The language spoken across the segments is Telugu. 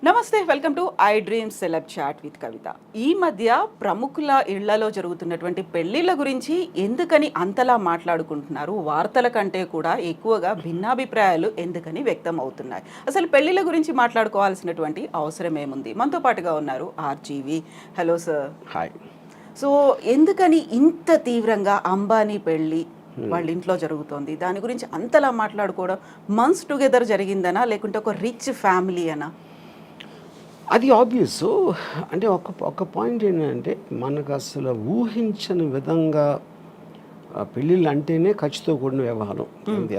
నమస్తే, welcome to I dream celeb chat with Kavitha. ఈ మధ్య ప్రముఖుల ఇళ్లలో జరుగుతున్నటువంటి పెళ్లిళ్ళ గురించి ఎందుకని అంతలా మాట్లాడుకుంటున్నారు? వార్తల కంటే కూడా ఎక్కువగా భిన్నాభిప్రాయాలు ఎందుకని వ్యక్తం అవుతున్నాయి? అసలు పెళ్లిళ్ళ గురించి మాట్లాడుకోవాల్సినటువంటి అవసరం ఏముంది? మనతో పాటుగా ఉన్నారు RGV. Hello sir. Hi. So ఎందుకని ఇంత తీవ్రంగా అంబానీ పెళ్ళి వాళ్ళ ఇంట్లో జరుగుతోంది? దాని గురించి అంతలా మాట్లాడుకోవడం మంత్స్ టుగెదర్ జరిగిందనా, లేకుంటే ఒక రిచ్ ఫ్యామిలీ అనా? అది ఆబ్వియస్. అంటే ఒక పాయింట్ ఏంటంటే మనకు అసలు ఊహించని విధంగా పెళ్ళిళ్ళు అంటేనే ఖర్చుతో కూడిన వ్యవహారం.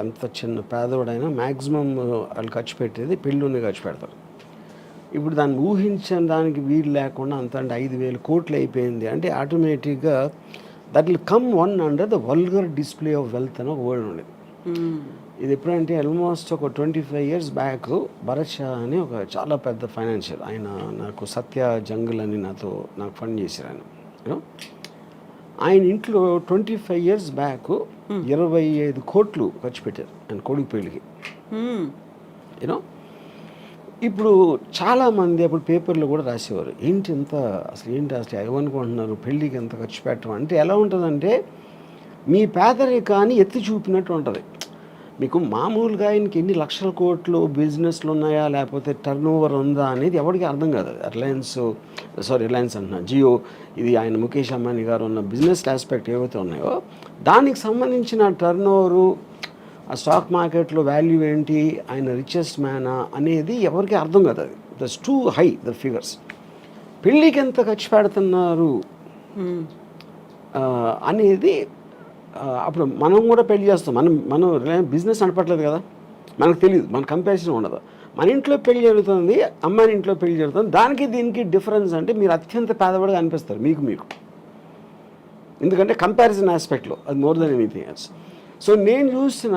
ఎంత చిన్న పేదవాడైనా మ్యాక్సిమం వాళ్ళు ఖర్చు పెట్టేది పెళ్ళిలోనే ఖర్చు పెడతారు. ఇప్పుడు దాన్ని ఊహించని దానికి వీలు లేకుండా అంత అంటే 5,000 కోట్లు అయిపోయింది అంటే ఆటోమేటిక్గా that will come one under the vulgar display of wealth అని ఒక వర్డ్ ఉండేది. ఇది ఎప్పుడంటే ఆల్మోస్ట్ ఒక 25 years బ్యాక్ భరత్ షా అని ఒక చాలా పెద్ద ఫైనాన్షియల్ ఆయన, నాకు సత్య జంగల్ అని నాకు ఫండ్ చేశారు ఆయన. ఆయన ఇంట్లో 25 years బ్యాక్ 25 కోట్లు ఖర్చు పెట్టారు ఆయన కొడుకు పెళ్ళికి. యూనో ఇప్పుడు చాలామంది అప్పుడు పేపర్లో కూడా రాసేవారు, ఏంటి అసలు ఏమనుకుంటున్నారు పెళ్ళికి ఎంత ఖర్చు పెట్టడం అంటే. ఎలా ఉంటుందంటే మీ పేదరికాన్ని ఎత్తి చూపినట్టు ఉంటుంది. మీకు మామూలుగా ఆయనకి ఎన్ని లక్షల కోట్లు బిజినెస్లు ఉన్నాయా లేకపోతే టర్న్ ఓవర్ ఉందా అనేది ఎవరికి అర్థం కాదు. రిలయన్స్ అంటున్నా, జియో, ఇది ఆయన ముఖేష్ అంబానీ గారు ఉన్న బిజినెస్ ఆస్పెక్ట్ ఏవైతే ఉన్నాయో దానికి సంబంధించిన టర్న్ ఓవరు, ఆ స్టాక్ మార్కెట్లో వాల్యూ ఏంటి, ఆయన రిచెస్ట్ మ్యానా అనేది ఎవరికి అర్థం కాదు. అది that's two high the figures. పెళ్ళికి ఎంత ఖర్చు పెడుతున్నారు అనేది అప్పుడు మనం కూడా పెళ్లి చేస్తాం. మనం బిజినెస్ నడపట్లేదు కదా, మనకు తెలియదు, మన కంపారిజన్ ఉండదు. మన ఇంట్లో పెళ్లి జరుగుతుంది, అమ్మాయి ఇంట్లో పెళ్లి జరుగుతుంది, దానికి దీనికి డిఫరెన్స్ అంటే మీరు అత్యంత పేదవాడిగా అనిపిస్తారు మీకు. ఎందుకంటే కంపారిజన్ ఆస్పెక్ట్లో అది more than anything else. So నేను చూసిన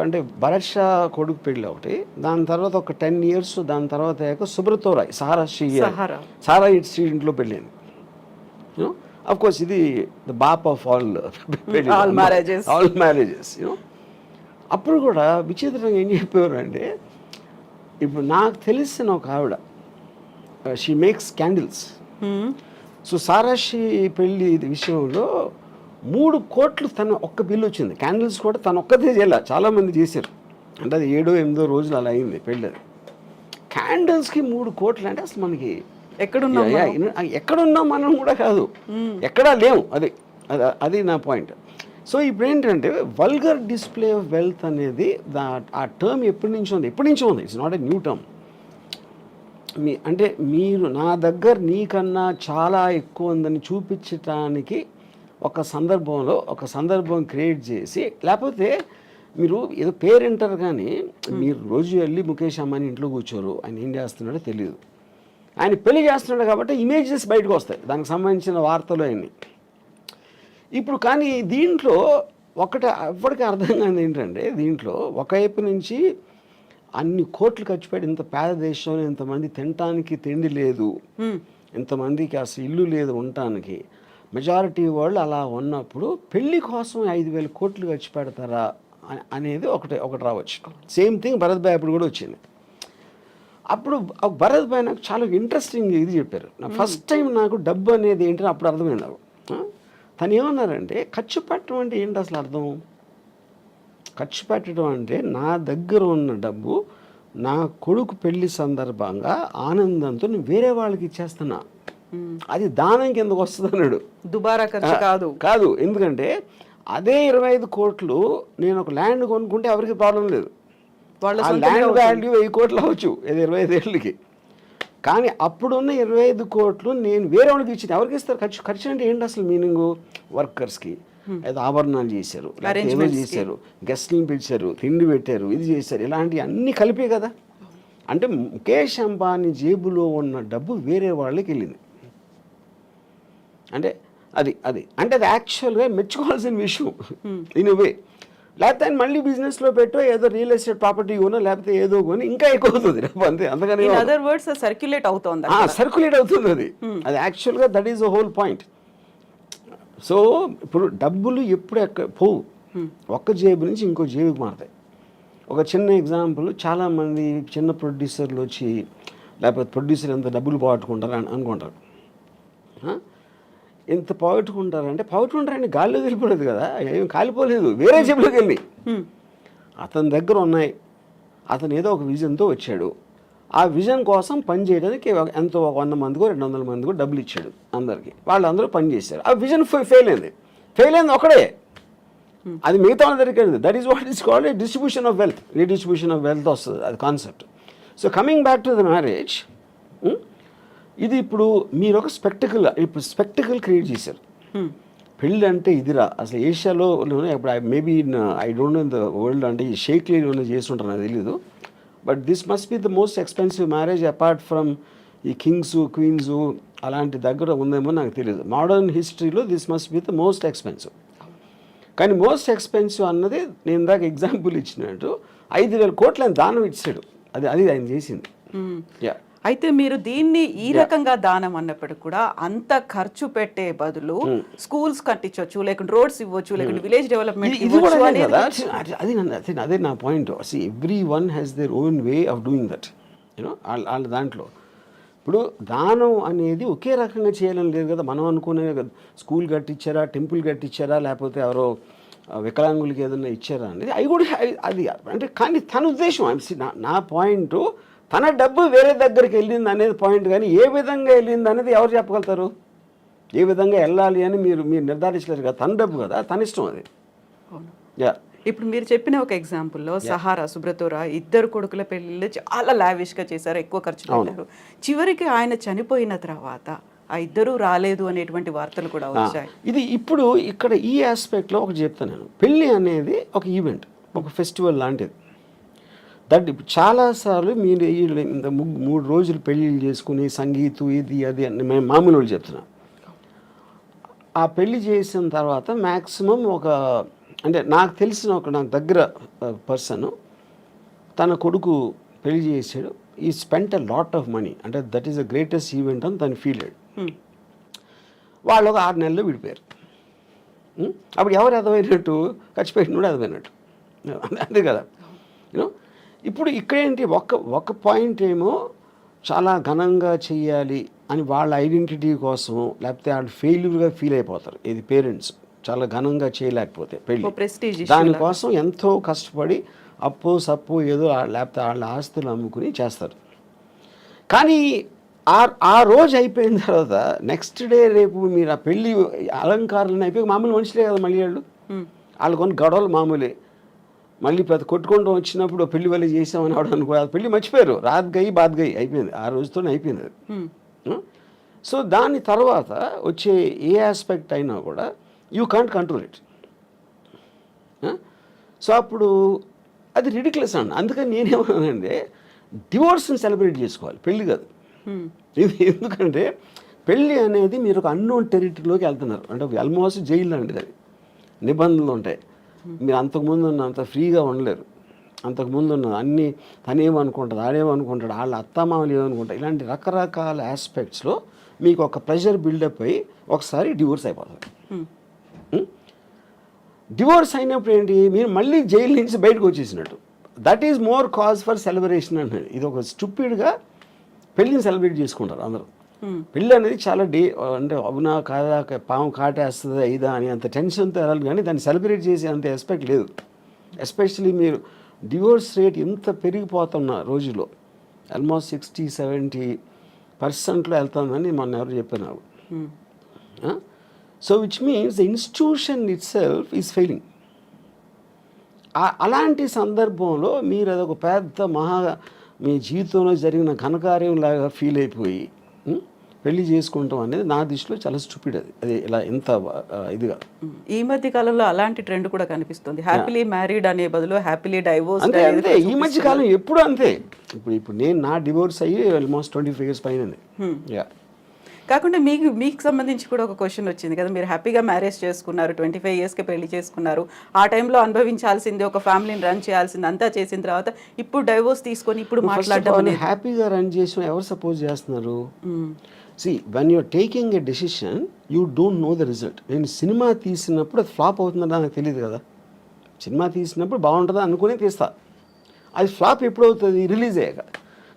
అంటే భరత్ షా కొడుకు పెళ్ళి ఒకటి, దాని తర్వాత ఒక 10 years, దాని తర్వాత సుబ్రతో రాయ్ సారా ఇట్స్ ఇంట్లో పెళ్ళింది. యూనో అఫ్ కోర్స్ ఇది ద బాప్ ఆఫ్ ఆల్ మ్యారేజెస్. యూనో అప్పుడు కూడా విచిత్రంగా ఏం చెప్పేవారు అంటే, ఇప్పుడు నాకు తెలిసిన ఒక ఆవిడ, షీ మేక్స్ క్యాండిల్స్. సో సారాషి పెళ్ళి విషయంలో 3 కోట్లు తన ఒక్క బిల్లు వచ్చింది. క్యాండిల్స్ కూడా తను ఒక్కదే చేయాల, చాలామంది చేశారు. అంటే అది 7-8 రోజులు అలా అయింది పెళ్ళి. అది క్యాండిల్స్కి 3 కోట్లు అంటే అసలు మనకి ఎక్కడున్నాం మనం కూడా కాదు, ఎక్కడా లేవు. అది నా పాయింట్. సో ఇప్పుడు ఏంటంటే వల్గర్ డిస్ప్లే ఆఫ్ వెల్త్ అనేది ఆ టర్మ్ ఎప్పటి నుంచో ఉంది. It's not a new term. అంటే మీరు నా దగ్గర నీకన్నా చాలా ఎక్కువ ఉందని చూపించటానికి ఒక సందర్భం క్రియేట్ చేసి, లేకపోతే మీరు ఏదో పేరెంటర్ కానీ మీరు రోజు వెళ్ళి ముఖేష్ అంబానీ ఇంట్లో కూర్చోరు, ఆయన ఏం చేస్తున్నాడో తెలియదు. ఆయన పెళ్లి చేస్తున్నాడు కాబట్టి ఇమేజెస్ బయటకు వస్తాయి, దానికి సంబంధించిన వార్తలు అన్నీ. ఇప్పుడు కానీ దీంట్లో ఎవరికి అర్థం కాదు ఏంటంటే, దీంట్లో ఒకవైపు నుంచి అన్ని కోట్లు ఖర్చు పెట్టి ఇంత పేద దేశంలో ఇంతమంది తినటానికి తిండి లేదు, ఇంతమందికి అసలు ఇల్లు లేదు ఉండటానికి, మెజారిటీ వాళ్ళు అలా ఉన్నప్పుడు పెళ్లి కోసం 5,000 కోట్లు ఖర్చు పెడతారా అనేది ఒకటి రావచ్చు. సేమ్ థింగ్ భరత్ భాయ్ అప్పుడు కూడా వచ్చింది. అప్పుడు భరత్ భాయ్ నాకు చాలా ఇంట్రెస్టింగ్ ఇది చెప్పారు. ఫస్ట్ టైం నాకు డబ్బు అనేది ఏంటని అప్పుడు అర్థమైంది నాకు. తను ఏమన్నారంటే, ఖర్చు పెట్టడం అంటే ఏంటి అసలు అర్థం? ఖర్చు పెట్టడం అంటే నా దగ్గర ఉన్న డబ్బు నా కొడుకు పెళ్లి సందర్భంగా ఆనందంతో నేను వేరే వాళ్ళకి ఇచ్చేస్తున్నా, అది దానం కిందకు వస్తుంది అన్నాడు. దుబారా ఖర్చు కాదు. ఎందుకంటే అదే 25 కోట్లు నేను ఒక ల్యాండ్ కొనుక్కుంటే ఎవరికి ప్రాబ్లం లేదు, ఆ ల్యాండ్ వాల్యూ 1000 కోట్లు అవ్వచ్చు 25 ఏళ్ళకి. కానీ అప్పుడున్న 25 కోట్లు నేను వేరే వాళ్ళకి ఇచ్చింది. ఎవరికి ఇస్తారు? ఖర్చు అంటే ఏంటి అసలు మీనింగు? వర్కర్స్కి ఏదో ఆభరణాలు చేశారు, ఏదో చేశారు, గెస్ట్ని పిలిచారు, తిండి పెట్టారు, ఇది చేశారు, ఇలాంటివి అన్నీ కలిపే కదా. అంటే ముఖేష్ అంబానీ జేబులో ఉన్న డబ్బు వేరే వాళ్ళకి వెళ్ళింది. అంటే అది యాక్చువల్గా మెచ్చుకోవాల్సిన విషయం ఇన్ వే. లేకపోతే ఆయన మళ్ళీ బిజినెస్లో పెట్టో ఏదో రియల్ ఎస్టేట్ ప్రాపర్టీ కొనో లేకపోతే ఏదో కొని ఇంకా ఎక్కువ అవుతుంది అంతే. అందుకని సర్క్యులేట్ అవుతుంది అది యాక్చువల్గా that is the whole point. So ఇప్పుడు డబ్బులు ఎప్పుడు పోవు, ఒక్క జేబు నుంచి ఇంకో జేబుకి మారుతాయి. ఒక చిన్న ఎగ్జాంపుల్, చాలామంది చిన్న ప్రొడ్యూసర్లు వచ్చి లేకపోతే ప్రొడ్యూసర్ ఎంత డబ్బులు పోగొట్టుకుంటారు అని అనుకుంటారు. ఎంత పోగొట్టుకుంటారంటే పోగొట్టుకుంటారండి, గాల్లో వెళ్ళిపోలేదు కదా, ఏం కాలిపోలేదు, వేరే జేబులోకి వెళ్ళి అతని దగ్గర ఉన్నాయి. అతను ఏదో ఒక విజన్తో వచ్చాడు. ఆ విజన్ కోసం పని చేయడానికి ఎంతో 100 మందికో 200 మందికో డబ్బులు ఇచ్చాడు అందరికీ. వాళ్ళందరూ పని చేశారు. ఆ విజన్ ఫెయిల్ అయింది ఒకడే. అది మిగతా వాళ్ళ దగ్గరికి వెళ్ళింది. That is what is called a distribution of wealth, redistribution of wealth వస్తుంది అది concept. So coming back to the marriage, ఇది ఇప్పుడు మీరు ఒక స్పెక్టికల్ క్రియేట్ చేశారు. పెళ్ళి అంటే ఇదిరా అసలు ఏషియాలో ఇప్పుడు maybe I don't know in the world, అంటే ఈ షేక్లీలో చేస్తుంటారు నాకు తెలీదు. But this must be the most expensive marriage apart from ఈ కింగ్స్ క్వీన్స్ అలాంటి దగ్గర ఉందేమో నాకు తెలియదు. మోడర్న్ హిస్టరీలో this must be the most expensive. కానీ మోస్ట్ ఎక్స్పెన్సివ్ అన్నది నేను ఇందాక ఎగ్జాంపుల్ ఇచ్చినట్టు 5,000 కోట్లు ఆయన దానం ఇచ్చాడు. అది ఆయన చేసింది. యా, అయితే మీరు దీన్ని ఈ రకంగా దానం అన్నప్పటికీ కూడా అంత ఖర్చు పెట్టే బదులు స్కూల్స్ కట్టించవచ్చు, లేకుంటే రోడ్స్ ఇవ్వచ్చు, లేకుంటే విలేజ్ డెవలప్మెంట్ ఇది కూడా కదా, అదే నా point. Every one has their own way of doing that, you know. వాళ్ళ దాంట్లో ఇప్పుడు దానం అనేది ఒకే రకంగా చేయాలని లేదు కదా. మనం అనుకునే స్కూల్ కట్టించారా, టెంపుల్ కట్టించారా, లేకపోతే ఎవరో వికలాంగులకి ఏదైనా ఇచ్చారా అనేది అవి కూడా అది అంటే. కానీ తన ఉద్దేశం, నా పాయింట్, తన డబ్బు వేరే దగ్గరికి వెళ్ళింది అనేది పాయింట్. కానీ ఏ విధంగా వెళ్ళింది అనేది ఎవరు చెప్పగలుగుతారు? ఏ విధంగా వెళ్ళాలి అని మీరు నిర్ధారించలేరు కదా. తన డబ్బు కదా, తన ఇష్టం అది. యా, ఇప్పుడు మీరు చెప్పిన ఒక ఎగ్జాంపుల్లో సహారా, సుబ్రతోరా ఇద్దరు కొడుకుల పెళ్ళిళ్ళు చాలా లావిష్గా చేశారు, ఎక్కువ ఖర్చు పెట్టారు. చివరికి ఆయన చనిపోయిన తర్వాత ఆ ఇద్దరు రాలేదు అనేటువంటి వార్తలు కూడా వచ్చాయి. ఇది ఇప్పుడు ఇక్కడ ఈ ఆస్పెక్ట్లో ఒకటి చెప్తాను నేను. పెళ్ళి అనేది ఒక ఈవెంట్, ఒక ఫెస్టివల్ లాంటిది. దట్ చాలాసార్లు మీరు 3 రోజులు పెళ్ళిళ్ళు చేసుకుని సంగీతం ఇది అది అని మేము మామూలు వాళ్ళు చెప్తున్నాం. ఆ పెళ్ళి చేసిన తర్వాత మ్యాక్సిమం అంటే నాకు తెలిసిన నాకు దగ్గర పర్సన్ తన కొడుకు పెళ్లి చేసాడు. He spent a lot of money, అంటే that is the greatest event అని తను ఫీల్ అయ్యాడు. వాళ్ళు ఒక 6 నెలల్లో విడిపోయారు. అప్పుడు ఎవరు ఎదవైనట్టు? ఖర్చు పెట్టినప్పుడు ఎదవైనట్టు, అంతే కదా. యూనో, ఇప్పుడు ఇక్కడేంటి, ఒక పాయింట్ ఏమో చాలా ఘనంగా చెయ్యాలి అని వాళ్ళ ఐడెంటిటీ కోసం, లేకపోతే వాళ్ళు ఫెయిల్యూర్గా ఫీల్ అయిపోతారు. ఇది పేరెంట్స్ చాలా ఘనంగా చేయలేకపోతే పెళ్ళి, దానికోసం ఎంతో కష్టపడి అప్పు సప్పు ఏదో లేకపోతే వాళ్ళ ఆస్తులు అమ్ముకుని చేస్తారు. కానీ ఆ రోజు అయిపోయిన తర్వాత నెక్స్ట్ డే రేపు మీరు ఆ పెళ్ళి అలంకారాలను అయిపోయి మామూలు మనుషులే కదా మళ్ళీ వాళ్ళు కొన్ని గొడవలు మామూలే. మళ్ళీ ప్రతి కొట్టుకుంటూ వచ్చినప్పుడు పెళ్లి వల్ల చేసామని ఆవిడ అనుకో, అది పెళ్ళి మర్చిపోయారు, రాత్ గయి బాత్ గయి అయిపోయింది, ఆ రోజుతోనే అయిపోయింది అది. సో దాని తర్వాత వచ్చే ఏ ఆస్పెక్ట్ అయినా కూడా you can't control it. So అప్పుడు అది రిడిక్యులస్ అండి. అందుకని నేనేమన్నానంటే డివోర్స్ని సెలబ్రేట్ చేసుకోవాలి, పెళ్ళి కాదు. ఎందుకంటే పెళ్ళి అనేది మీరు ఒక అన్నోన్ టెరిటరీలోకి వెళ్తున్నారు, అంటే ఆల్మోస్ట్ జైలు లాంటిది. అది నిబంధనలు ఉంటాయి. మీరు అంతకుముందు అంత ఫ్రీగా ఉండలేరు. అంతకుముందు ఉన్న అన్నీ తనేమనుకుంటుంది, ఆడేమనుకుంటాడు, వాళ్ళ అత్తమామలు ఏమనుకుంటారు, ఇలాంటి రకరకాల ఆస్పెక్ట్స్లో మీకు ఒక ప్రెషర్ బిల్డప్ అయ్యి ఒకసారి డివోర్స్ అయిపోతుంది. డివోర్స్ అయినప్పుడు ఏంటి, మీరు మళ్ళీ జైలు నుంచి బయటకు వచ్చేసినట్టు. That is more cause for celebration అనేది. ఇది ఒక స్టూపిడ్గా పెళ్ళిని సెలబ్రేట్ చేసుకుంటారు అందరూ. పెళ్ళి అనేది చాలా అంటే అవునా కాదా, పాము కాటేస్తుందా ఇదా అని అంత టెన్షన్తో వెళ్ళాలి. కానీ దాన్ని సెలబ్రేట్ చేసే అంత ఎస్పెక్ట్ లేదు. ఎస్పెషలీ మీరు డివోర్స్ రేట్ ఎంత పెరిగిపోతున్న రోజులో, ఆల్మోస్ట్ 60-70% వెళ్తుందని మొన్న ఎవరు చెప్పారు నాకు. So which means the institution it self is failing. అలాంటి సందర్భంలో మీరు అదొక పెద్ద మీ జీవితంలో జరిగిన ఘనకార్యం లాగా ఫీల్ అయిపోయి పెళ్లి చేసుకుంటాం అనేది నా దృష్టిలో చాలా స్టూపిడ్. అది ఇలా ఇంత ఇదిగా ఈ మధ్య కాలంలో అలాంటి ట్రెండ్ కూడా కనిపిస్తుంది. హ్యాపీలీ మ్యారీడ్ అనే బదులు హ్యాపీలీ డైవోర్స్ అంతే. ఈ మధ్య కాలం ఎప్పుడు అంతే. ఇప్పుడు నేను నా డివోర్స్ అయ్యి ఆల్మోస్ట్ 25 years పైన. కాకుండా మీకు సంబంధించి కూడా ఒక క్వశ్చన్ వచ్చింది కదా, మీరు హ్యాపీగా మ్యారేజ్ చేసుకున్నారు, 25 yearsకి పెళ్లి చేసుకున్నారు, ఆ టైంలో అనుభవించాల్సింది, ఒక ఫ్యామిలీని రన్ చేయాల్సింది అంతా చేసిన తర్వాత ఇప్పుడు డైవోర్స్ తీసుకొని ఇప్పుడు మాట్లాడడం హ్యాపీగా రన్ చేసిన ఎవరు సపోజ్ చేస్తున్నారు? See, when you're taking a decision, you don't know the result. నేను సినిమా తీసినప్పుడు అది ఫ్లాప్ అవుతుందా నాకు తెలియదు కదా. సినిమా తీసినప్పుడు బాగుంటుందా అనుకుని తీస్తా. అది ఫ్లాప్ ఎప్పుడు అవుతుంది? రిలీజ్ అయ్యాక.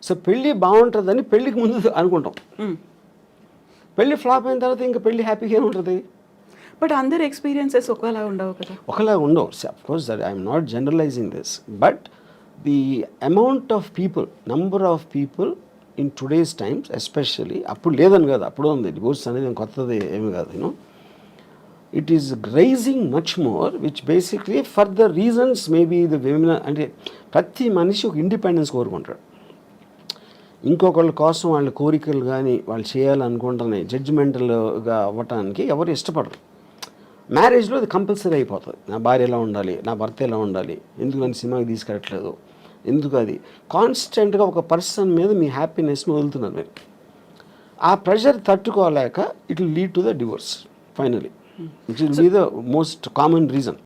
సో పెళ్ళి బాగుంటుందని పెళ్ళికి ముందు అనుకుంటాం. పెళ్ళి ఫ్లాప్ అయిన తర్వాత ఇంకా పెళ్ళి హ్యాపీగా ఉంటుంది. బట్ అందరి ఎక్స్పీరియన్సెస్ ఒకలా ఉండవు కదా. ఒకలా ఉండవు. Of course that I'm not generalising this, but the amount of people, number of people in today's times especially, అప్పుడు లేదని కాదు, అప్పుడు ఉంది, డివోర్స్ అనేది కొత్తది ఏమి కాదు, you know, it is rising much more, which basically for the reasons maybe the women, అంటే ప్రతి మనిషి ఒక ఇండిపెండెన్స్ కోరుకుంటాడు. ఇంకొకళ్ళ కోసం వాళ్ళ కోరికలు కానీ వాళ్ళు చేయాలనుకుంటున్నాయి జడ్జిమెంటల్గా అవ్వటానికి ఎవరు ఇష్టపడరు. మ్యారేజ్లో అది కంపల్సరీ అయిపోతుంది. నా భార్య ఎలా ఉండాలి, నా భర్త ఎలా ఉండాలి, ఎందుకు నన్ను సినిమాకి తీసుకెళ్ళట్లేదు, ఎందుకు, అది కాన్స్టెంట్గా ఒక పర్సన్ మీద మీ హ్యాపీనెస్ని వదులుతున్నారు మీరు. ఆ ప్రెషర్ తట్టుకోలేక it will lead to the divorce finally, which will be the most common reason.